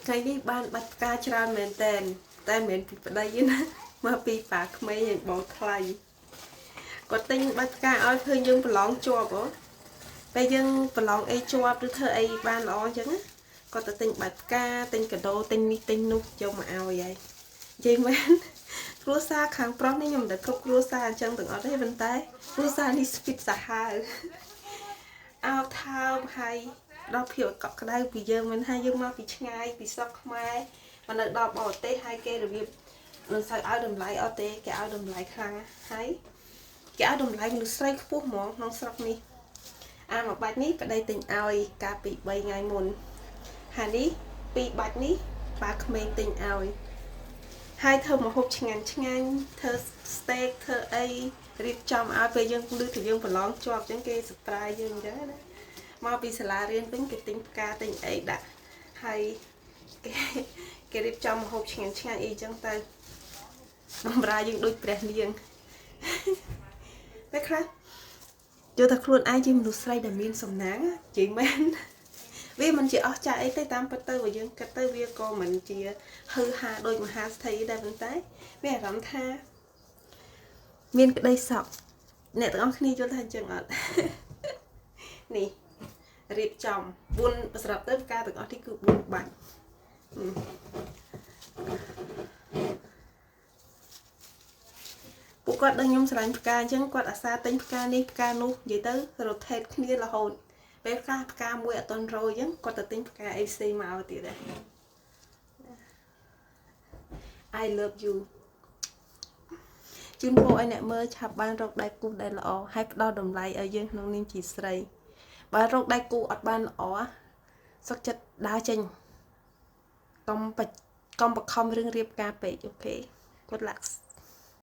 ngày đi ban bạch ca tràn mềnแต่เหม็นពីប្តីណាមកពីប៉ាក្មេងយើងបងថ្លៃគាត់ទិញបាច់ការឲ្យឃើញយើងប្រឡងជាប់ហ៎ពេលយើងប្រឡងអីជាប់ឬធ្វើអីបានល្អអញ្ចឹងគាត់ទៅទិញបាច់ការទិញកាដូទិញនេះទិញនោះយកមកឲ្យហើយនិយាយមែនគ្រួសារខាងប្រុសនេះខ្ញុំមិនដឹងគ្រប់គ្រួសារអញ្ចឹងទាំងអត់ទេប៉ុន្តែគ្រួសារនេះស្ពីតសាហាវអោបថើបហើយដល់ភាពកក់ក្ដៅពីយើងមិនថាយើងមកពីឆ្ងាយពីស្រុកខ្មែរមកនៅដល់បរទេសហើយគេរបៀបមិនសូវឲ្យតម្លៃអត់ទេគេឲ្យតម្លៃខ្លាំងហើយគេឲ្យតម្លៃមនុស្សស្រីខ្ពស់ហ្មងក្នុងស្រុកនេះអាមួយបាច់នេះប្តីទិញឲ្យកាលពី3ថ្ងៃមុនហើយនេះ2បាច់នេះប៉ាក្មេងទិញឲ្យហើយធ្វើម្ហូបឆ្ងាញ់ធ្វើ steak ធ្វើអីរៀបចំឲ្យពេលយើងឮថាយើងប្រឡងជាប់អញ្ចឹងគេ surprise យើងអញ្ចឹងណាមកពីសាលារៀនវិញគេទិញផ្កាទិញអីដាក់ហើយគេរៀបចំម្ហូបឆ្ងាញ់អីអញ្ចឹងទៅបំរើយើងដូចព្រះនាងតែខ្លះយល់ថាខ្លួនឯងជាមនុស្សស្រីដែលមានសំណាងជិះមែនវាមិនជាអស់ចាស់អីទេតាមពិតទៅបើយើងគិតទៅវាក៏មិនជាហឺហាដូចមហាស្ថិដែរប៉ុន្តែមានអារម្មណ៍ថាមានក្តីសុខអ្នកទាំងអស់គ្នាយល់ថាអញ្ចឹងអត់នេះរៀបចំ4សម្រាប់ទៅផ្កាទាំងអស់នេះគឺ4បាច់ពួកគាត់ដឹងខ្ញុំស្រឡាញ់ផ្កាអញ្ចឹងគាត់អាសាទិញផ្កានេះផ្កានោះនិយាយទៅ rotate គ្នារហូតពេលផ្កាមួយអត់តន់រយអញ្ចឹងគាត់ទៅទិញផ្កាអីផ្សេងមកទៀតដែរ I love you ជូនពរឲ្យអ្នកមើលឆាប់បានរកដៃគូដែលល្អហើយផ្ដល់តម្លៃឲ្យយើងក្នុងនាមជាស្រីបើរកដៃគូអត់បានល្អសុខចិត្តដើរចេញកុំបខំរឿងរៀបការពេកអូខេ Good luck